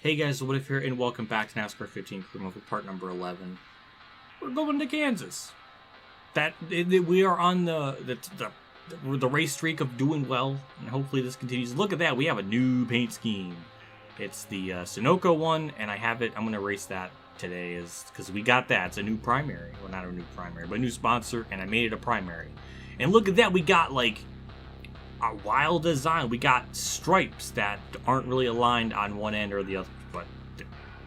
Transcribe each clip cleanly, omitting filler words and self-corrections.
Hey guys, what if here, and welcome back to NASCAR 15 Crew Mode for part number 11. We're going to Kansas. We are on the race streak of doing well, and hopefully this continues. Look at that, we have a new paint scheme. It's the Sunoco one, and I have it. I'm going to race that today, because we got that. It's a new primary. Well, not a new primary, but a new sponsor, and I made it a primary. And look at that, we got like a wild design. We got stripes that aren't really aligned on one end or the other, but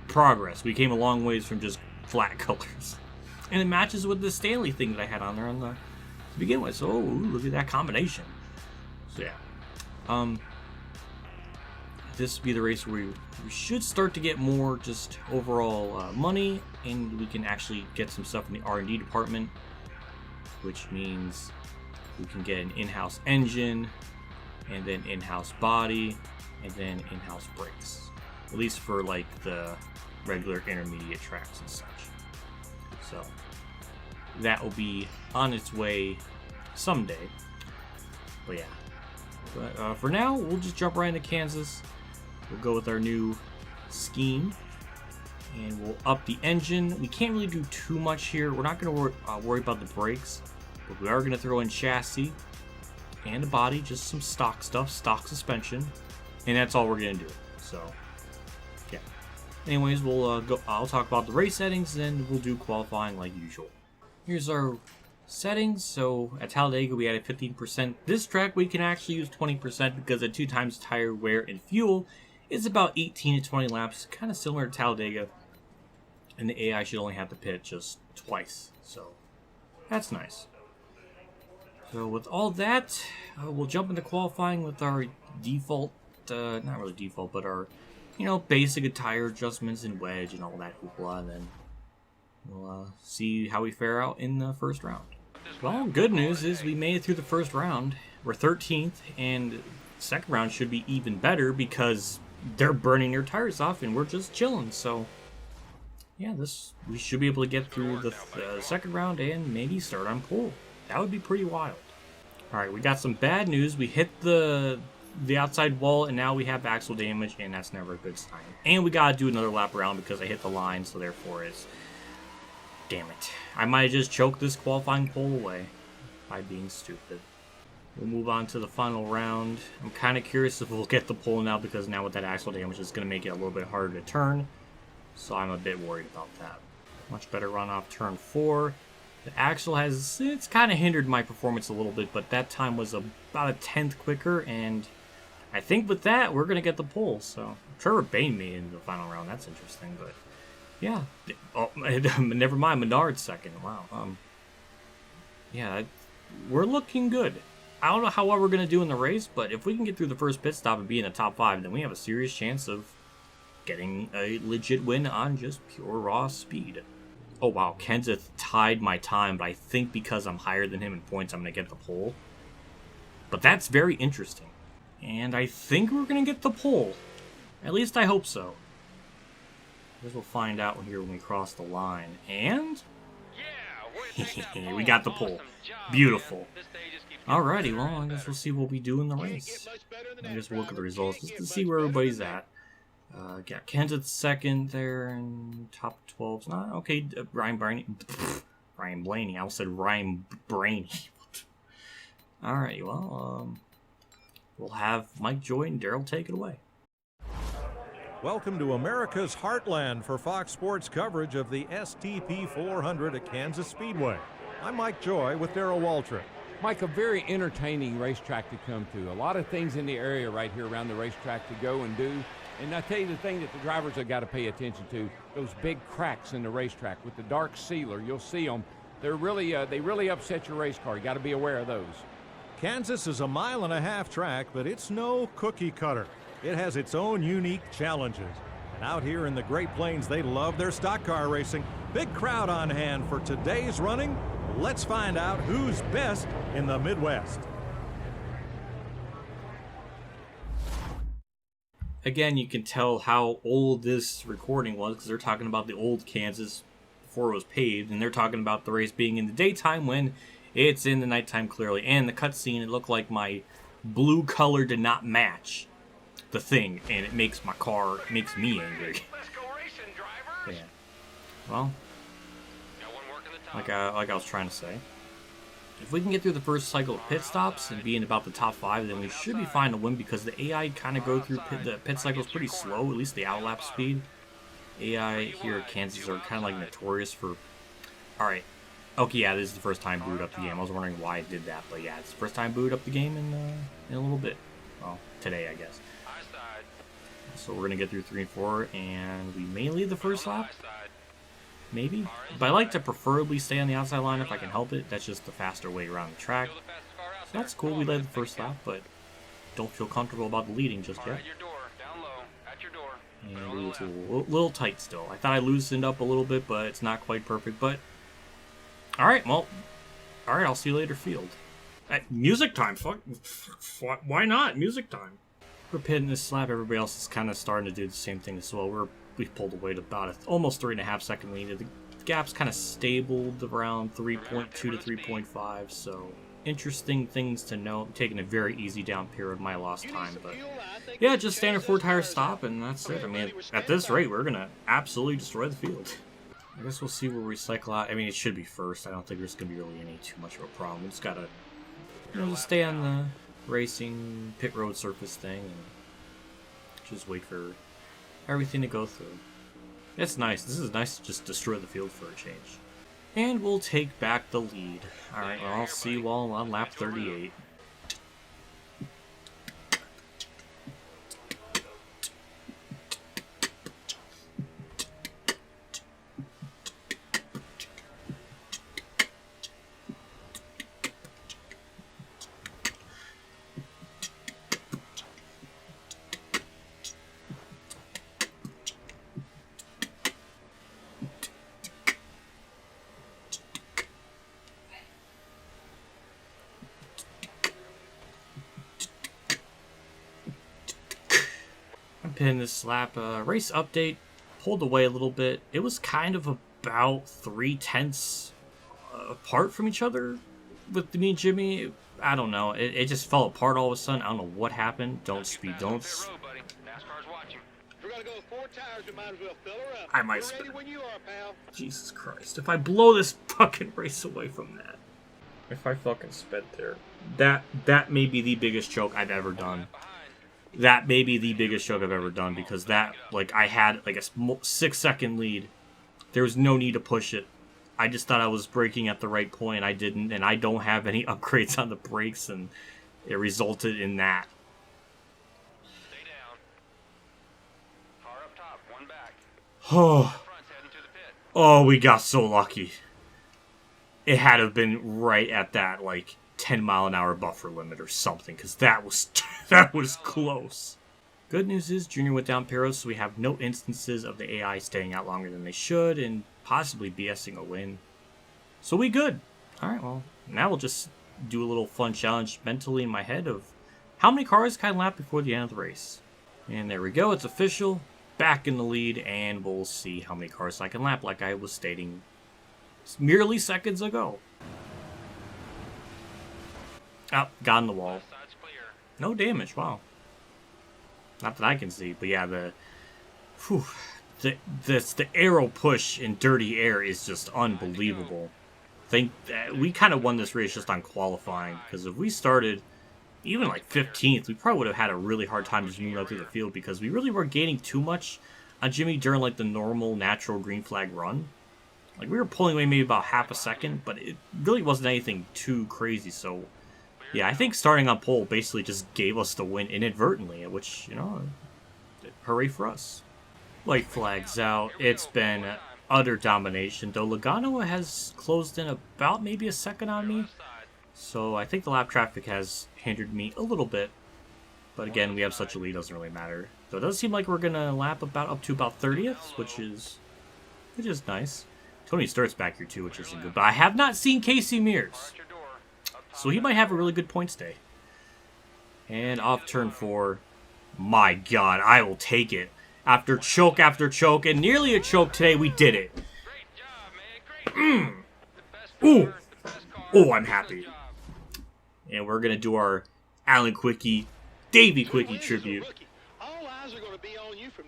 progress. We came a long ways from just flat colors, and it matches with the Stanley thing that I had on there to begin with. So look at that combination. So yeah, this will be the race where we should start to get more just overall money, and we can actually get some stuff in the R&D department, which means we can get an in-house engine, and then in-house body, and then in-house brakes. At least for like the regular intermediate tracks and such. So that will be on its way someday. But yeah. But for now, we'll just jump right into Kansas. We'll go with our new scheme, and we'll up the engine. We can't really do too much here. We're not going to worry about the brakes. But we are going to throw in chassis and a body, just some stock stuff, stock suspension, and that's all we're going to do. So, yeah. Anyways, I'll talk about the race settings, and we'll do qualifying like usual. Here's our settings. So at Talladega, we added 15%. This track, we can actually use 20% because at 2 times tire wear and fuel, it's about 18 to 20 laps, kind of similar to Talladega, and the AI should only have to pit just twice. So that's nice. So with all that, we'll jump into qualifying with our default, not really default, but our, basic tire adjustments and wedge and all that hoopla, and then we'll see how we fare out in the first round. Well, good news is we made it through the first round. We're 13th, and the second round should be even better because they're burning their tires off and we're just chilling. So yeah, we should be able to get through the second round and maybe start on pole. That would be pretty wild. Alright, we got some bad news. We hit the outside wall, and now we have axle damage, and that's never a good sign. And we gotta do another lap around because I hit the line, so therefore damn it. I might have just choked this qualifying pole away by being stupid. We'll move on to the final round. I'm kind of curious if we'll get the pole now, because now with that axle damage, it's going to make it a little bit harder to turn. So I'm a bit worried about that. Much better run off turn 4. The axle it's kind of hindered my performance a little bit, but that time was about a 10th quicker, and I think with that, we're going to get the pole. So Trevor Bayne made it in the final round. That's interesting, but yeah. Oh, never mind, Menard's second. Wow. Yeah, we're looking good. I don't know how well we're going to do in the race, but if we can get through the first pit stop and be in the top 5, then we have a serious chance of getting a legit win on just pure raw speed. Oh wow, Kenseth tied my time, but I think because I'm higher than him in points, I'm going to get the pole. But that's very interesting. And I think we're going to get the pole. At least I hope so. I guess we'll find out here when we cross the line. And we got the pole. Beautiful. Alrighty, well, I guess we'll see what we do in the race. I guess we'll look at the results just to see where everybody's at. Got Kenseth second there, and top 12's not okay. Ryan Blaney. I almost said Ryan Brainy. Alright, well, we'll have Mike Joy and Daryl take it away. Welcome to America's Heartland for Fox Sports coverage of the STP 400 at Kansas Speedway. I'm Mike Joy with Daryl Waltrip. Mike, a very entertaining racetrack to come to. A lot of things in the area right here around the racetrack to go and do. And I tell you the thing that the drivers have got to pay attention to, those big cracks in the racetrack with the dark sealer. You'll see them. They really upset your race car. You got to be aware of those. Kansas is a 1.5 mile track, but it's no cookie cutter. It has its own unique challenges. And out here in the Great Plains, they love their stock car racing. Big crowd on hand for today's running. Let's find out who's best in the Midwest. Again, you can tell how old this recording was because they're talking about the old Kansas before it was paved, and they're talking about the race being in the daytime when it's in the nighttime clearly. And the cutscene, it looked like my blue color did not match the thing, and it makes my car, it makes me angry. Yeah. Well, like I was trying to say, if we can get through the first cycle of pit stops and be in about the top 5, then we should be fine to win, because the AI kind of go through the pit cycles pretty slow, at least the outlap speed. AI here at Kansas are kind of like notorious for... Alright. Okay, yeah, this is the first time booted up the game. I was wondering why I did that, but yeah, it's the first time booted up the game in a little bit. Well, today, I guess. So we're going to get through 3 and 4, and we may lead the first lap. Maybe. But I like to preferably stay on the outside line if I can help it. That's just the faster way around the track. So that's cool, we led the first lap, but don't feel comfortable about the leading just yet. And it's a little tight still. I thought I loosened up a little bit, but it's not quite perfect. But alright, well, alright, I'll see you later, field. Music time, fuck, why not? Music time. We're pitting this lap, everybody else is kind of starting to do the same thing as well. We've pulled away to about almost 3.5 second lead. The gap's kind of stabled around 3.2 to 3.5, so interesting things to note. I'm taking a very easy down period, my lost time, but yeah, just standard 4-tire stop, and that's it. I mean, at this rate, we're gonna absolutely destroy the field. I guess we'll see where we cycle out. I mean, it should be first. I don't think there's gonna be really any too much of a problem. We just gotta, you know, just stay on the racing pit road surface thing and just wait for everything to go through. It's nice. This is nice to just destroy the field for a change. And we'll take back the lead. Alright, well, I'll see you all on lap 38. Pin this lap. Race update, pulled away a little bit. It was kind of about 3/10 apart from each other with me and Jimmy. I don't know. It just fell apart all of a sudden. I don't know what happened. Don't speed. Don't. I might spin. Jesus Christ. If I blow this fucking race away from that. If I fucking sped there. That may be the biggest choke I've ever done. That may be the biggest choke I've ever done, because that, like, I had like a 6-second lead. There was no need to push it. I just thought I was braking at the right point. I didn't, and I don't have any upgrades on the brakes, and it resulted in that. Stay down. Car up top, one back. Oh, we got so lucky. It had to have been right at that, like, 10-mile-an-hour buffer limit or something, because that was that was close. Good news is Junior went down Peros, so we have no instances of the AI staying out longer than they should and possibly BSing a win. So we good. Alright, well, now we'll just do a little fun challenge mentally in my head of how many cars can I lap before the end of the race. And there we go, it's official. Back in the lead, and we'll see how many cars I can lap, like I was stating merely seconds ago. Oh, got in the wall. No damage, wow. Not that I can see, but yeah, the arrow push in dirty air is just unbelievable. I think we kind of won this race just on qualifying, because if we started even like 15th, we probably would have had a really hard time just moving out through the field, because we really weren't gaining too much on Jimmy during like the normal natural green flag run. Like, we were pulling away maybe about half a second, but it really wasn't anything too crazy, so yeah, I think starting on pole basically just gave us the win inadvertently, which, you know, hooray for us. White flag's out. It's been utter domination, though Logano has closed in about maybe a second on me. So I think the lap traffic has hindered me a little bit. But again, we have such a lead, doesn't really matter. Though it does seem like we're going to lap up to about 30th, which is nice. Tony Sturt's back here too, which isn't good. But I have not seen Casey Mears, so he might have a really good points day. And off turn 4. My God, I will take it. After choke, and nearly a choke today, we did it. Ooh. Oh, I'm happy. And we're going to do our Alan Quickie, Davey Quickie tribute.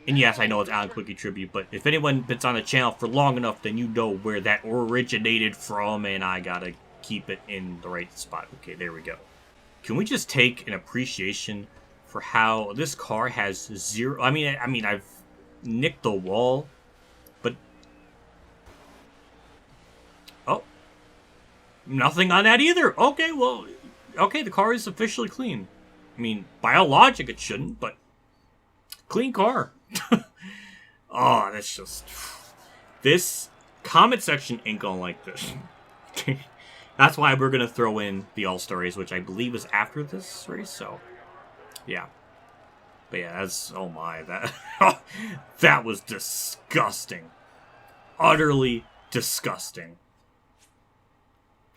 And yes, I know it's Alan Quickie tribute, but if anyone that's on the channel for long enough, then you know where that originated from, and I gotta keep it in the right spot. Okay, there we go. Can we just take an appreciation for how this car has zero... I mean, I've nicked the wall, but... Oh. Nothing on that either. Okay, well... Okay, the car is officially clean. I mean, by all logic, it shouldn't, but... Clean car. Oh, that's just... This comment section ain't gonna like this. That's why we're gonna throw in the All-Star race, which I believe is after this race, so... Yeah. But yeah, that's... Oh my, that... that was disgusting. Utterly disgusting.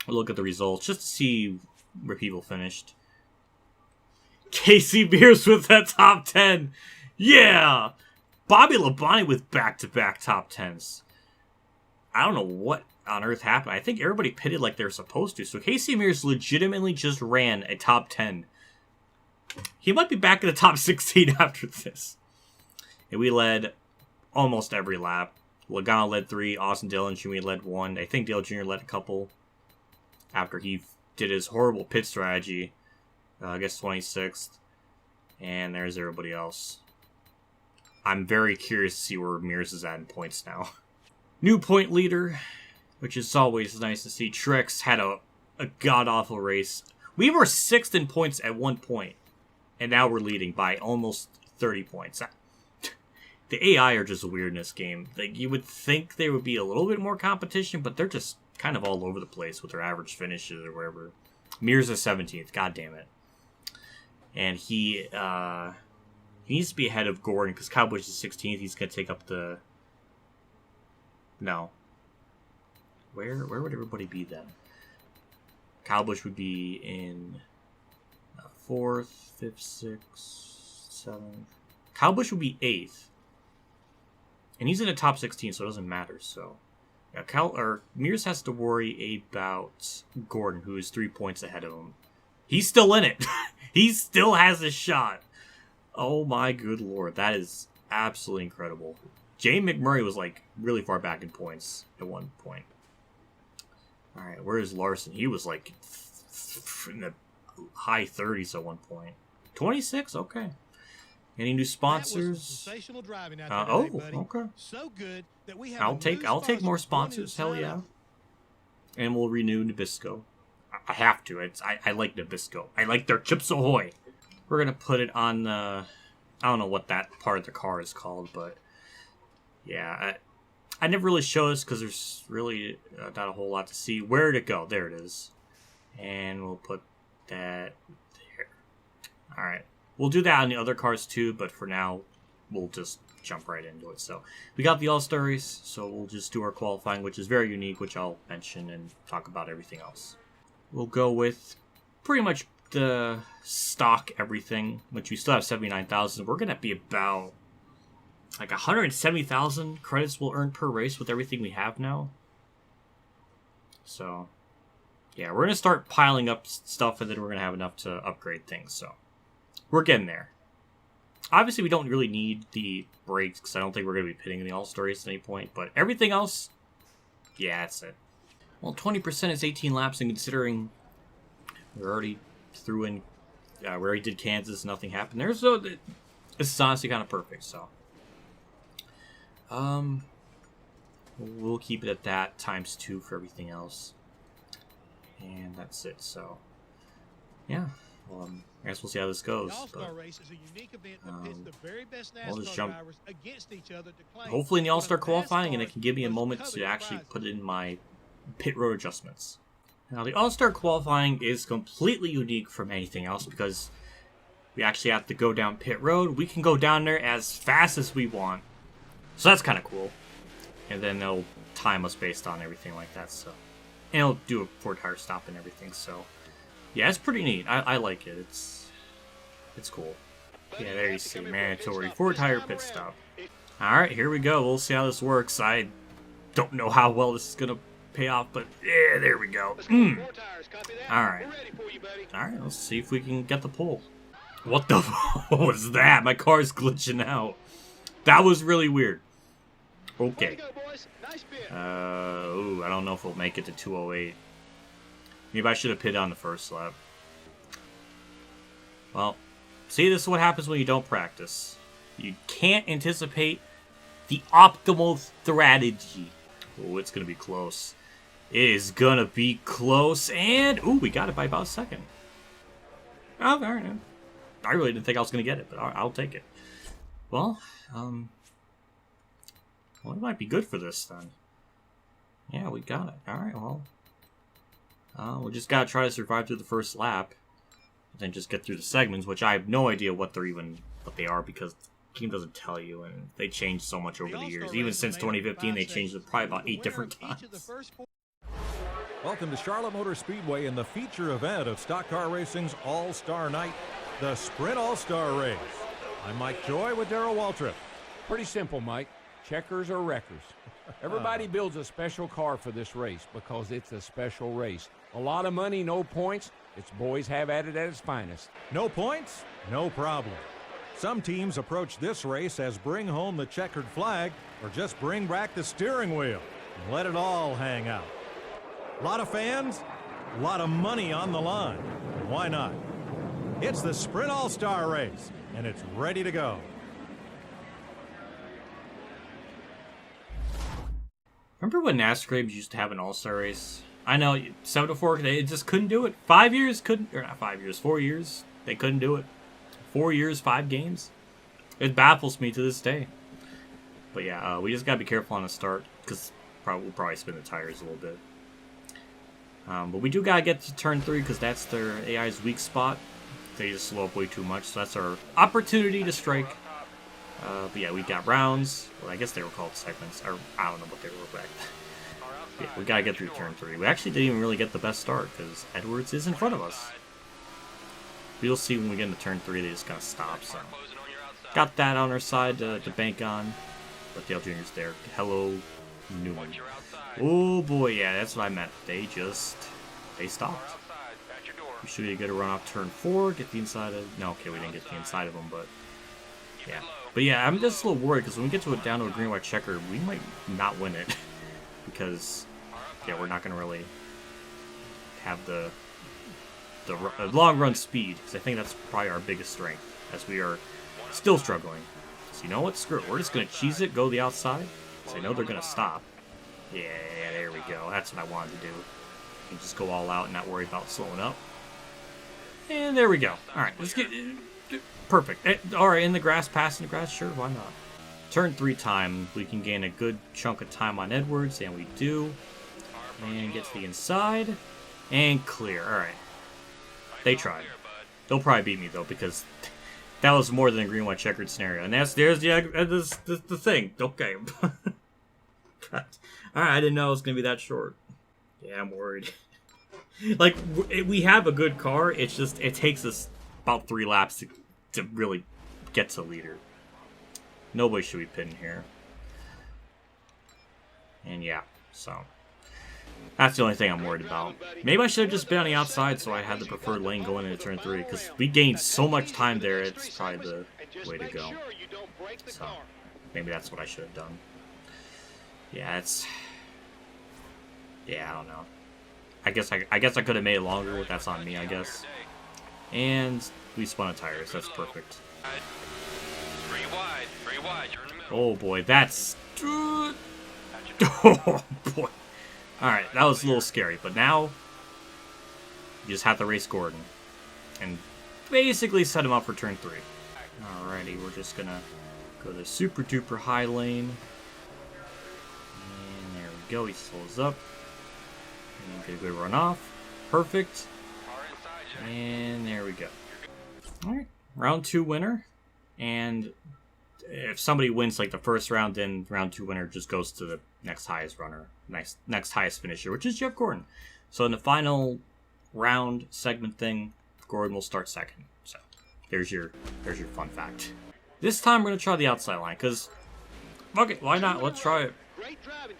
Look at the results, just to see where people finished. Casey Mears with that top 10. Yeah! Bobby Labonte with back-to-back top 10s. I don't know what on earth happened. I think everybody pitted like they were supposed to. So Casey Mears legitimately just ran a top 10. He might be back in the top 16 after this. And we led almost every lap. Logano led 3. Austin Dillon Jr. led 1. I think Dale Jr. led a couple. After he did his horrible pit strategy. I guess 26th. And there's everybody else. I'm very curious to see where Mears is at in points now. New point leader, which is always nice to see. Trex had a god-awful race. We were 6th in points at one point, and now we're leading by almost 30 points. The AI are just weird in this game. Like, you would think there would be a little bit more competition, but they're just kind of all over the place with their average finishes or whatever. Mears is 17th, god damn it. And he needs to be ahead of Gordon, because Kyle Busch is 16th. He's going to take up the... No. Where would everybody be then? Kyle Busch would be in 4th, 5th, 6th, 7th. Kyle Busch would be 8th. And he's in the top 16, so it doesn't matter. So, yeah, Mears has to worry about Gordon, who is 3 points ahead of him. He's still in it. He still has a shot. Oh my good lord. That is absolutely incredible. Jay McMurray was like really far back in points at one point. Alright, where is Larson? He was like in the high 30s at one point. 26? Okay. Any new sponsors? Okay. So good that we have I'll take more sponsors. Hell yeah. And we'll renew Nabisco. I have to. I like Nabisco. I like their Chips Ahoy. We're gonna put it on the... I don't know what that part of the car is called, but yeah, I never really show this because there's really not a whole lot to see. Where to go? There it is. And we'll put that there. Alright. We'll do that on the other cars too, but for now, we'll just jump right into it. So, we got the All-Star race, so we'll just do our qualifying, which is very unique, which I'll mention and talk about everything else. We'll go with pretty much the stock everything, which we still have 79,000. We're going to be about like 170,000 credits we'll earn per race with everything we have now. So, yeah, we're going to start piling up stuff, and then we're going to have enough to upgrade things. So, we're getting there. Obviously, we don't really need the brakes, because I don't think we're going to be pitting in the All-Star race at any point. But everything else, yeah, that's it. Well, 20% is 18 laps, and considering we already threw in, we already did Kansas, nothing happened there. So, this is honestly kind of perfect, so. We'll keep it at that, times 2 for everything else. And that's it, so. Yeah, well, I guess we'll see how this goes. The All-Star race is a unique event that pits the very best NASCAR drivers against each other to claim hopefully in the All-Star qualifying, and it can give me a moment to actually put in my pit road adjustments. Now, the All-Star qualifying is completely unique from anything else because we actually have to go down pit road. We can go down there as fast as we want. So that's kind of cool. And then they'll time us based on everything like that. So, and it'll do a 4-tire stop and everything. So, yeah, it's pretty neat. I like it. It's cool. Yeah, there you see, mandatory 4-tire pit stop. Alright, here we go. We'll see how this works. I don't know how well this is going to pay off, but yeah, there we go. Alright. Alright, let's see if we can get the pole. What the what was that? My car's glitching out. That was really weird. Okay. Way to go, boys. Nice bit. Ooh, I don't know if we'll make it to 208. Maybe I should have pitted on the first lap. Well, see, this is what happens when you don't practice. You can't anticipate the optimal strategy. Oh, it's going to be close. It is going to be close. And, ooh, we got it by about a second. Oh, all right. I really didn't think I was going to get it, but I'll take it. Well, it might be good for this then. Yeah, we got it. All right, well. We just got to try to survive through the first lap. And then just get through the segments, which I have no idea what they are because the game doesn't tell you, and they changed so much over the years. Even since 2015, they changed it probably about 8 different times. Welcome to Charlotte Motor Speedway and the feature event of Stock Car Racing's All-Star Night, the Sprint All-Star Race. I'm Mike Joy with Darrell Waltrip. Pretty simple, Mike. Checkers or wreckers. Everybody builds a special car for this race because it's a special race. A lot of money, no points. It's boys have at it at its finest. No points? No problem. Some teams approach this race as bring home the checkered flag or just bring back the steering wheel and let it all hang out. A lot of fans, a lot of money on the line. Why not? It's the Sprint All-Star Race, and it's ready to go. Remember when NASCAR used to have an all-star race? I know, 7-4, they just couldn't do it. 5 years couldn't, or not 5 years, 4 years, they couldn't do it. 4 years, 5 games. It baffles me to this day. But yeah, we just gotta be careful on the start, because we'll probably spin the tires a little bit. But we do gotta get to turn 3, because that's their AI's weak spot. They just slow up way too much, so that's our opportunity to strike. But yeah, we got rounds. Well, I guess they were called segments. Or I don't know what they were back then. Yeah, we gotta get through turn 3. We actually didn't even really get the best start because Edwards is in front of us. We'll see when we get into turn 3. They just kind of stop. So got that on our side to bank on. But Dale Jr.'s there. Hello, Newman. Oh boy, yeah, that's what I meant. They stopped. We should get a run off turn 4. Get the inside of. No, okay, we didn't get the inside of them, but yeah. But yeah, I'm just a little worried because when we get down to a green-white checker, we might not win it. Because, yeah, we're not going to really have the long-run speed. Because I think that's probably our biggest strength. As we are still struggling. So you know what? Screw it. We're just going to cheese it, go the outside. Because I know they're going to stop. Yeah, there we go. That's what I wanted to do. And just go all out and not worry about slowing up. And there we go. Alright, let's get... Perfect. Alright, in the grass, passing the grass, sure, why not? Turn 3 time, we can gain a good chunk of time on Edwards, and we do. And get to the inside, and clear. Alright. They tried. They'll probably beat me, though, because that was more than a green-white checkered scenario. And there's the thing. Okay. Alright, I didn't know it was going to be that short. Yeah, I'm worried. Like, we have a good car, it's just, it takes us about 3 laps to really get to leader. Nobody should be pitting here. And yeah, so that's the only thing I'm worried about. Maybe I should have just been on the outside so I had the preferred lane going into turn 3, because we gained so much time there, it's probably the way to go. So maybe that's what I should have done. Yeah, yeah, I don't know. I guess I could have made it longer. That's on me, I guess. And we spun a tires. That's perfect. 3 wide, you're in the middle. Oh boy, that's... Oh boy. Alright, that was a little scary, but now you just have to race Gordon and basically set him up for turn 3. Alrighty, we're just gonna go to the super duper high lane. And there we go, he slows up. And get a good run off. Perfect. And there we go. Alright, round 2 winner. And if somebody wins like the first round, then round 2 winner just goes to the next highest runner, next highest finisher, which is Jeff Gordon. So in the final round segment thing, Gordon will start second. So there's your fun fact. This time we're gonna try the outside line, because fuck it, why not? Let's try it.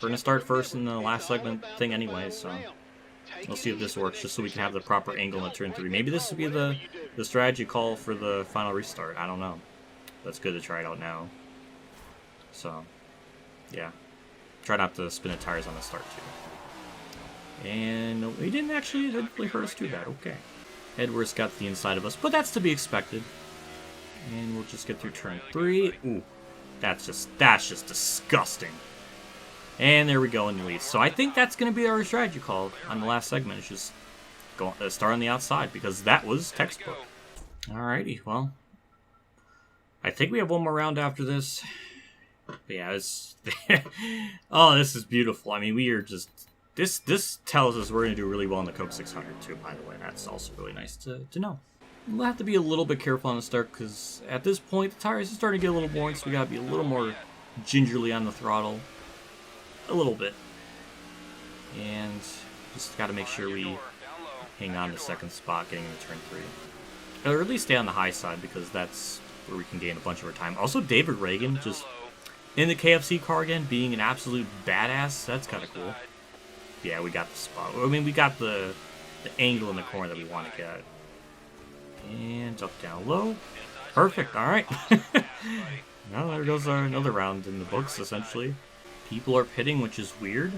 We're gonna start first in the last segment thing anyway, so we'll see if this works, just so we can have the proper angle in turn 3. Maybe this will be the strategy call for the final restart. I don't know. That's good to try it out now. So, yeah. Try not to spin the tires on the start, too. And no, he didn't really hurt us too bad. Okay. Edwards got the inside of us, but that's to be expected. And we'll just get through turn 3. Ooh, that's just disgusting. And there we go in the lead. So I think that's going to be our strategy call on the last segment. It's just start on the outside, because that was textbook. Alrighty, well, I think we have one more round after this. But yeah, it's oh, this is beautiful. I mean, we are just this tells us we're going to do really well in the Coke 600 too. By the way, that's also really nice to know. We'll have to be a little bit careful on the start, because at this point the tires are starting to get a little boring, so we got to be a little more gingerly on the throttle. A little bit. And just got to make sure we hang on to second spot getting into turn 3. Or at least stay on the high side, because that's where we can gain a bunch of our time. Also, David Reagan just in the KFC car again, being an absolute badass. That's kind of cool. Yeah, we got the spot. I mean, we got the angle in the corner that we want to get. And up, down, low. Perfect. All right. Now there goes another round in the books, essentially. People are pitting, which is weird.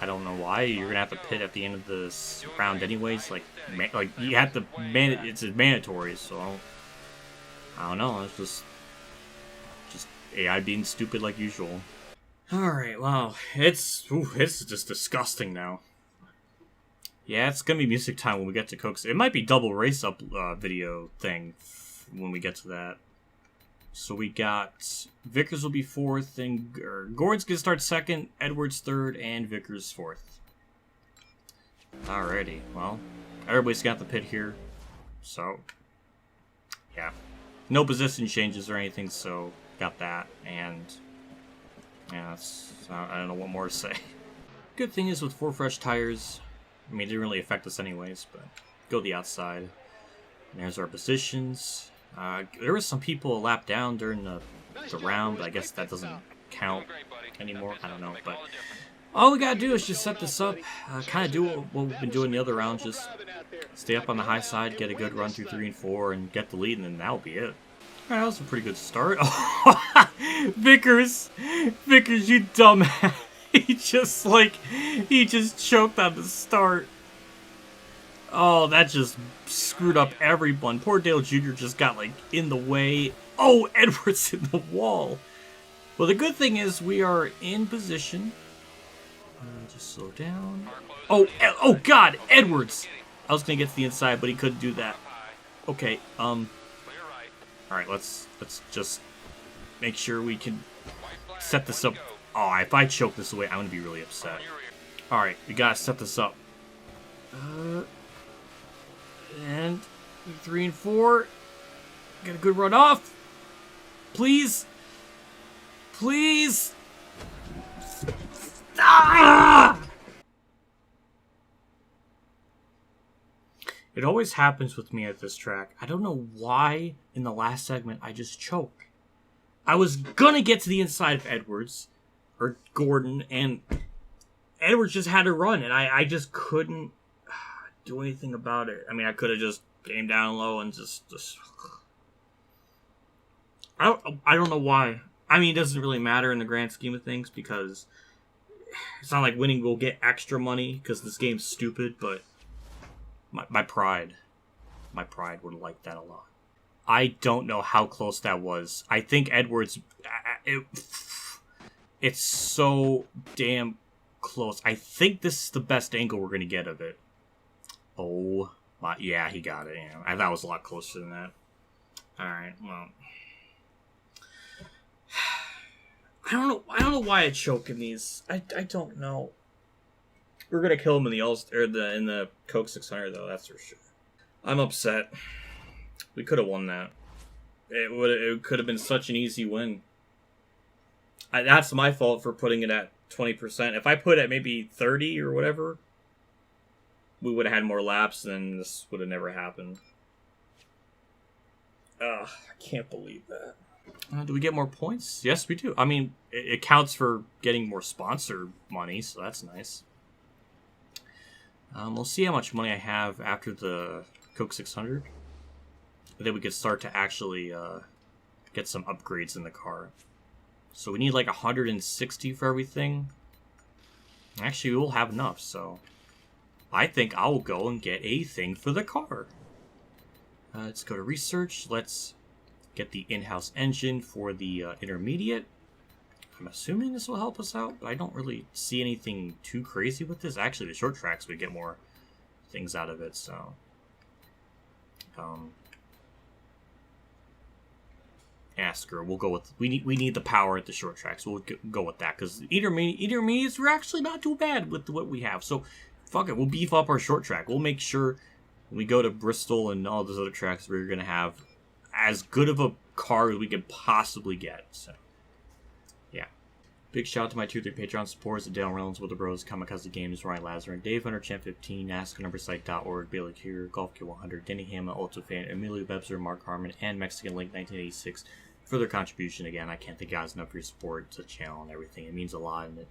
I don't know why. You're gonna have to pit at the end of this round anyways. Like you have to it's mandatory. So I don't know. It's just AI being stupid like usual. All right. Wow. It's just disgusting now. Yeah, it's gonna be music time when we get to Coke's. It might be double race up video thing when we get to that. So we got Vickers will be 4th, and Gordon's gonna start 2nd, Edwards 3rd, and Vickers 4th. Alrighty, well, everybody's got the pit here, so yeah, no position changes or anything, so got that, and yeah, I don't know what more to say. Good thing is with 4 fresh tires, I mean, it didn't really affect us anyways, but go the outside. And there's our positions. There was some people a lap down during the round, but I guess that doesn't count anymore. I don't know, but all we gotta do is just set this up, kind of do what we've been doing the other rounds, just stay up on the high side, get a good run through 3 and 4, and get the lead, and then that'll be it. Alright, that was a pretty good start. Vickers, you dumbass. He just choked on the start. Oh, that just screwed up everyone. Poor Dale Jr. just got, in the way. Oh, Edwards in the wall. Well, the good thing is we are in position. Just slow down. Oh, God, Edwards. I was going to get to the inside, but he couldn't do that. Okay, alright, let's just make sure we can set this up. Oh, if I choke this away, I'm going to be really upset. Alright, we got to set this up. And 3 and 4. Get a good run off. Please. Please. Ah! It always happens with me at this track. I don't know why in the last segment I just choke. I was gonna get to the inside of Edwards or Gordon, and Edwards just had to run, and I just couldn't do anything about it. I mean, I could have just came down low and just I don't know why. I mean, it doesn't really matter in the grand scheme of things, because it's not like winning will get extra money because this game's stupid, but my pride would like that a lot. I don't know how close that was. I think Edwards, it's so damn close. I think this is the best angle we're going to get of it. Oh, my, yeah, he got it. Yeah, I thought it was a lot closer than that. Alright, well. I don't know why I choke in these. I don't know. We're gonna kill him in the Coke 600 though, that's for sure. I'm upset. We could have won that. It could have been such an easy win. That's my fault for putting it at 20%. If I put it at maybe 30 or whatever, we would have had more laps, and this would have never happened. Ugh, I can't believe that. Do we get more points? Yes, we do. I mean, it counts for getting more sponsor money, so that's nice. We'll see how much money I have after the Coke 600. And then we can start to actually get some upgrades in the car. So we need like 160 for everything. Actually, we'll have enough, so I think I'll go and get a thing for the car. Let's go to research. Let's get the in-house engine for the intermediate. I'm assuming this will help us out, but I don't really see anything too crazy with this. Actually, the short tracks, we get more things out of it, so... NASCAR, we'll go with... We need the power at the short tracks, so we'll go with that, because intermediates are actually not too bad with what we have, so fuck it, we'll beef up our short track. We'll make sure when we go to Bristol and all those other tracks, we're going to have as good of a car as we could possibly get, so... Big shout out to my Tier 3 Patreon supporters, Dale Reynolds, With the Bros, Kamikazegames, Ronnie Lazzarine, Dave Hunter, Champ 15, NASCARnumbersite.org, Bailey Kier, Golf Gear 100, DennyHamlinUltimateFan, EmilioBebzer, Mark Harman, and Mexican Link 1986 for their contribution. Again, I can't thank you guys enough for your support to the channel and everything. It means a lot, and it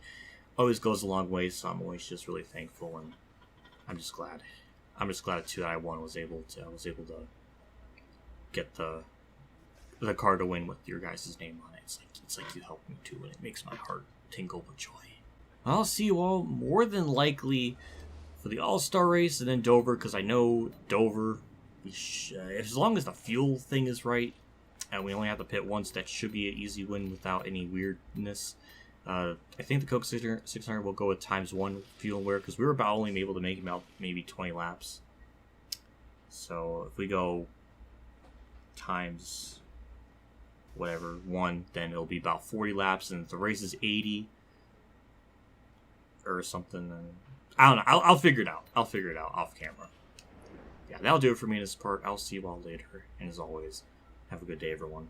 always goes a long way, so I'm always just really thankful, and I'm just glad. I'm just glad too that I was able to get the car to win with your guys' name on it. It's like you helped me too, and it makes my heart tingle with joy. I'll see you all more than likely for the All-Star race and then Dover, because I know Dover, as long as the fuel thing is right, and we only have to pit once, that should be an easy win without any weirdness. I think the Coke 600 will go with ×1 fuel wear, because we were about only able to make about maybe 20 laps. So if we go times... whatever, 1, then it'll be about 40 laps, and if the race is 80 or something, then I don't know. I'll figure it out. I'll figure it out off camera. Yeah, that'll do it for me in this part. I'll see you all later, and as always, have a good day, everyone.